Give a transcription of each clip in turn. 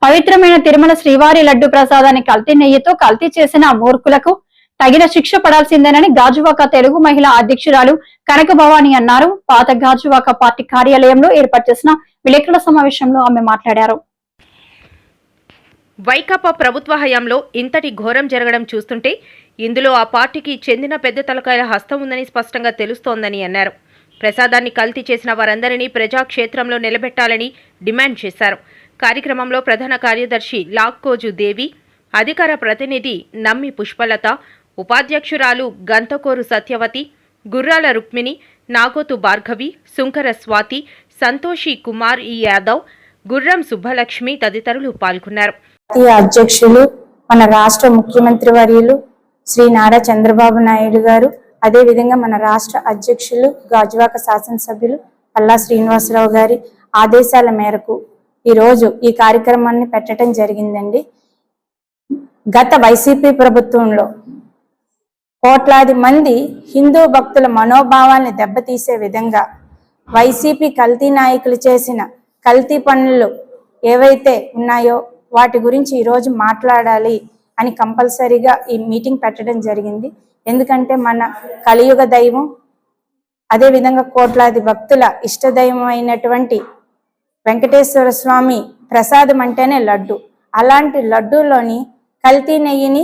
పవిత్రమైన తిరుమల శ్రీవారి లడ్డు ప్రసాదాన్ని కల్తీ నెయ్యితో కల్తీ చేసిన మూర్ఖులకు తగిన శిక్ష పడాల్సిందేనని గాజువాక తెలుగు మహిళా అధ్యక్షురాలు కనక భవాని అన్నారు. పాత గాజువాక పార్టీ కార్యాలయంలో ఏర్పాటు చేసిన విలేకరుల సమావేశంలో ఆమె మాట్లాడారు. వైకాపా ప్రభుత్వ హయాంలో ఇంతటి ఘోరం జరగడం చూస్తుంటే ఇందులో ఆ పార్టీకి చెందిన పెద్ద తలకాయల హస్తం ఉందని స్పష్టంగా తెలుస్తోందని అన్నారు. ప్రసాదాన్ని కల్తీ చేసిన వారందరినీ ప్రజాక్షేత్రంలో నిలబెట్టాలని డిమాండ్ చేశారు. కార్యక్రమంలో ప్రధాన కార్యదర్శి లాక్కోజు దేవి, అధికార ప్రతినిధి నమ్మి పుష్పలత, ఉపాధ్యక్షురాలు గంతకోరు సత్యవతి, గుర్రాల రుక్మిణి, నాగోతు భార్గవి, సుంకర స్వాతి, సంతోషి కుమార్ యాదవ్, గుర్రం సుబ్బలక్ష్మి తదితరులు పాల్గొన్నారు. అధ్యక్షులు మన రాష్ట్ర ముఖ్యమంత్రి వర్యులు శ్రీ నారా చంద్రబాబు నాయుడు గారు, అదే విధంగా మన రాష్ట్ర అధ్యక్షులు గాజువాక శాసనసభ్యులు పల్లా శ్రీనివాసరావు గారి ఆదేశాల మేరకు ఈరోజు ఈ కార్యక్రమాన్ని పెట్టడం జరిగిందండి. గత వైసీపీ ప్రభుత్వంలో కోట్లాది మంది హిందూ భక్తుల మనోభావాల్ని దెబ్బతీసే విధంగా వైసీపీ కల్తీ నాయకులు చేసిన కల్తీ పనులు ఏవైతే ఉన్నాయో వాటి గురించి ఈరోజు మాట్లాడాలి అని కంపల్సరీగా ఈ మీటింగ్ పెట్టడం జరిగింది. ఎందుకంటే మన కలియుగ దైవం, అదేవిధంగా కోట్లాది భక్తుల ఇష్టదైవం అయినటువంటి వెంకటేశ్వర స్వామి ప్రసాదం అంటేనే లడ్డు. అలాంటి లడ్డూలోని కల్తీ నెయ్యిని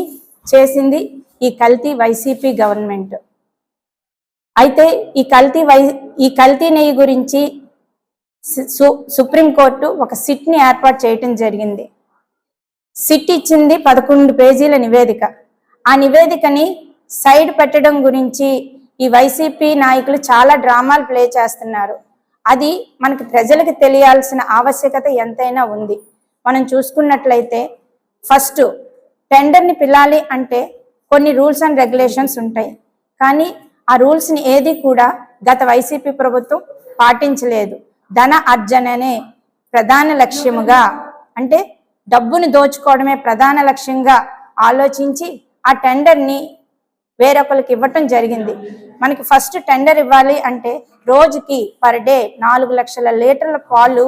చేసింది ఈ కల్తీ వైసీపీ గవర్నమెంట్. అయితే ఈ కల్తీ నెయ్యి గురించి సుప్రీంకోర్టు ఒక సిట్ని ఏర్పాటు చేయటం జరిగింది. సిట్ ఇచ్చింది 11 పేజీల నివేదిక. ఆ నివేదికని సైడ్ పెట్టడం గురించి ఈ వైసీపీ నాయకులు చాలా డ్రామాలు ప్లే చేస్తున్నారు. అది మనకి ప్రజలకు తెలియాల్సిన ఆవశ్యకత ఎంతైనా ఉంది. మనం చూసుకున్నట్లయితే ఫస్ట్ టెండర్ని పిలాలి అంటే కొన్ని రూల్స్ అండ్ రెగ్యులేషన్స్ ఉంటాయి. కానీ ఆ రూల్స్ని ఏది కూడా గత వైసీపీ ప్రభుత్వం పాటించలేదు. ధన అర్జననే ప్రధాన లక్ష్యముగా, అంటే డబ్బుని దోచుకోవడమే ప్రధాన లక్ష్యంగా ఆలోచించి ఆ టెండర్ని వేరొకరికి ఇవ్వటం జరిగింది. మనకి ఫస్ట్ టెండర్ ఇవ్వాలి అంటే రోజుకి పర్ డే 4 లక్షల లీటర్ల పాలు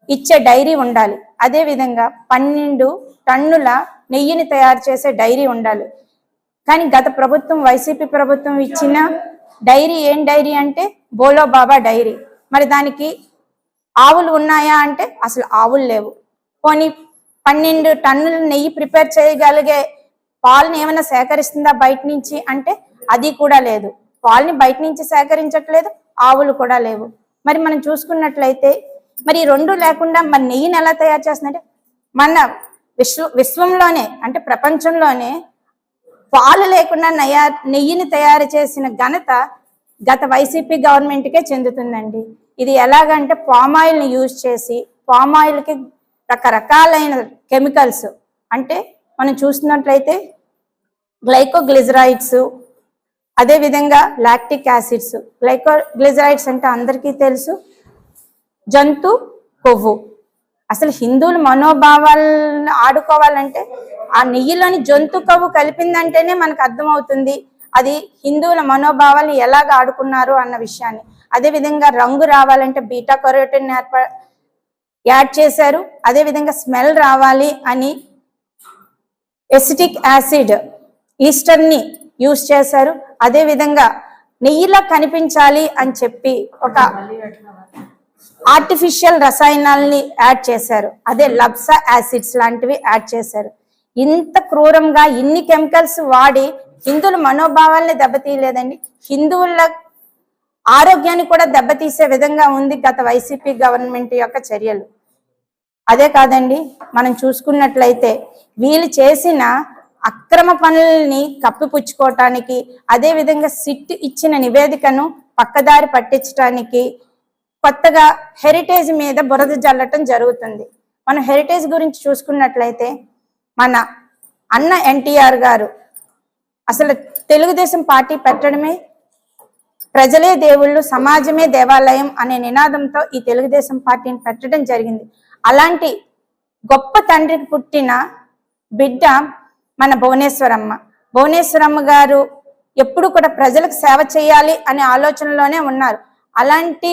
ఇచ్చే డైరీ ఉండాలి. అదేవిధంగా 12 టన్నుల నెయ్యిని తయారు చేసే డైరీ ఉండాలి. కానీ గత ప్రభుత్వం వైసీపీ ప్రభుత్వం ఇచ్చిన డైరీ ఏం డైరీ అంటే బోలో బాబా డైరీ. మరి దానికి ఆవులు ఉన్నాయా అంటే అసలు ఆవులు లేవు. పోనీ 12 టన్నుల నెయ్యి ప్రిపేర్ చేయగలిగే పాలని ఏమైనా సేకరిస్తుందా బయట నుంచి అంటే అది కూడా లేదు. పాలని బయట నుంచి సేకరించట్లేదు, ఆవులు కూడా లేవు. మరి మనం చూసుకున్నట్లయితే మరి 2 లేకుండా మరి నెయ్యిని ఎలా తయారు చేస్తుందంటే మన విశ్వంలోనే అంటే ప్రపంచంలోనే పాలు లేకుండా నెయ్యిని తయారు చేసిన ఘనత గత వైసీపీ గవర్నమెంట్కే చెందుతుందండి. ఇది ఎలాగంటే పామాయిల్ని యూజ్ చేసి, పామాయిల్కి రకరకాలైన కెమికల్స్, అంటే మనం చూస్తున్నట్లయితే గ్లైకోగ్లిజరైడ్స్, అదేవిధంగా లాక్టిక్ యాసిడ్స్. గ్లైకోగ్లిజరైడ్స్ అంటే అందరికీ తెలుసు జంతు కొవ్వు. అసలు హిందువుల మనోభావాలను ఆడుకోవాలంటే ఆ నెయ్యిలోని జంతు కొవ్వు కలిపిందంటేనే మనకు అర్థమవుతుంది అది హిందువుల మనోభావాలను ఎలాగ ఆడుకున్నారు అన్న విషయాన్ని. అదేవిధంగా రంగు రావాలంటే బీటా కెరోటిన్ యాడ్ చేశారు. అదేవిధంగా స్మెల్ రావాలి అని ఎసిటిక్ యాసిడ్ ఈస్టర్ని యూజ్ చేశారు. అదేవిధంగా నెయ్యిలా కనిపించాలి అని చెప్పి ఒక ఆర్టిఫిషియల్ రసాయనాలని యాడ్ చేశారు. అదే లబ్సా యాసిడ్స్ లాంటివి యాడ్ చేశారు. ఇంత క్రూరంగా ఇన్ని కెమికల్స్ వాడి హిందువుల మనోభావాల్ని దెబ్బతీయలేదండి, హిందువుల ఆరోగ్యాన్ని కూడా దెబ్బతీసే విధంగా ఉంది గత వైసీపీ గవర్నమెంట్ యొక్క చర్యలు. అదే కాదండి, మనం చూసుకున్నట్లయితే వీళ్ళు చేసిన అక్రమ పనుల్ని కప్పిపుచ్చుకోవటానికి, అదేవిధంగా సిట్ ఇచ్చిన నివేదికను పక్కదారి పట్టించడానికి కొత్తగా హెరిటేజ్ మీద బురద జల్లటం జరుగుతుంది. మనం హెరిటేజ్ గురించి చూసుకున్నట్లయితే మన అన్న ఎన్టీఆర్ గారు అసలు తెలుగుదేశం పార్టీ పెట్టడమే ప్రజలే దేవుళ్ళు సమాజమే దేవాలయం అనే నినాదంతో ఈ తెలుగుదేశం పార్టీని పెట్టడం జరిగింది. అలాంటి గొప్ప తండ్రికి పుట్టిన బిడ్డ మన భువనేశ్వరమ్మ గారు ఎప్పుడు కూడా ప్రజలకు సేవ చేయాలి అనే ఆలోచనలోనే ఉన్నారు. అలాంటి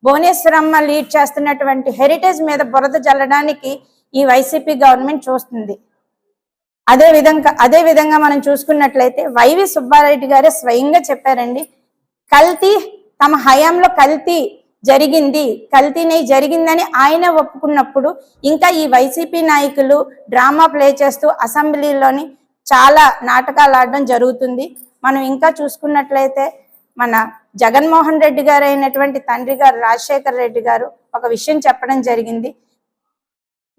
భువనేశ్వరమ్మ లీడ్ చేస్తున్నటువంటి హెరిటేజ్ మీద బురద జల్లడానికి ఈ వైసీపీ గవర్నమెంట్ చూస్తుంది. అదే విధంగా మనం చూసుకున్నట్లయితే వైవి సుబ్బారెడ్డి గారే స్వయంగా చెప్పారండి, కల్తీ తమ హయాంలో కల్తీ జరిగిందని ఆయన ఒప్పుకున్నప్పుడు ఇంకా ఈ వైసీపీ నాయకులు డ్రామా ప్లే చేస్తూ అసెంబ్లీలోని చాలా నాటకాలు ఆడడం జరుగుతుంది. మనం ఇంకా చూసుకున్నట్లయితే మన జగన్మోహన్ రెడ్డి గారు అయినటువంటి తండ్రి గారు రాజశేఖర రెడ్డి గారు ఒక విషయం చెప్పడం జరిగింది,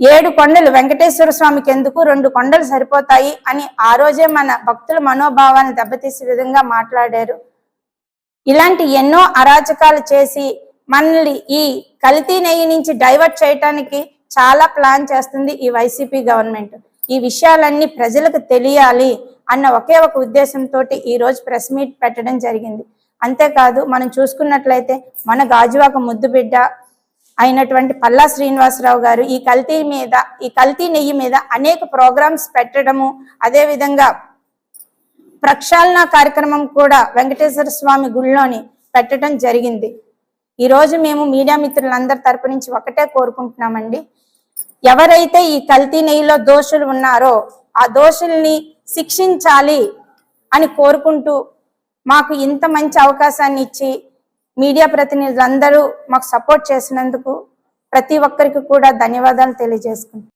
7 కొండలు వెంకటేశ్వర స్వామికి ఎందుకు 2 కొండలు సరిపోతాయి అని ఆ రోజే మన భక్తుల మనోభావాన్ని దెబ్బతీసే విధంగా మాట్లాడారు. ఇలాంటి ఎన్నో అరాచకాలు చేసి మనల్ని ఈ కల్తీ నెయ్యి నుంచి డైవర్ట్ చేయటానికి చాలా ప్లాన్ చేస్తుంది ఈ వైసీపీ గవర్నమెంట్. ఈ విషయాలన్నీ ప్రజలకు తెలియాలి అన్న ఒకే ఒక ఉద్దేశంతో ఈ రోజు ప్రెస్ మీట్ పెట్టడం జరిగింది. అంతేకాదు మనం చూసుకున్నట్లయితే మన గాజువాక ముద్దుబిడ్డ అయినటువంటి పల్లా శ్రీనివాసరావు గారు ఈ కల్తీ నెయ్యి మీద అనేక ప్రోగ్రామ్స్ పెట్టడము, అదే విధంగా ప్రక్షాళన కార్యక్రమం కూడా వెంకటేశ్వర స్వామి గుడిలోని పెట్టడం జరిగింది. ఈ రోజు మేము మీడియా మిత్రులందరి తరపు నుంచి ఒకటే కోరుకుంటున్నామండి, ఎవరైతే ఈ కల్తీ నెయ్యిలో దోషులు ఉన్నారో ఆ దోషుల్ని శిక్షించాలి అని కోరుకుంటూ మాకు ఇంత మంచి అవకాశాన్ని ఇచ్చి మీడియా ప్రతినిధులందరూ మాకు సపోర్ట్ చేసినందుకు ప్రతి ఒక్కరికి కూడా ధన్యవాదాలు తెలియజేసుకుంటాం.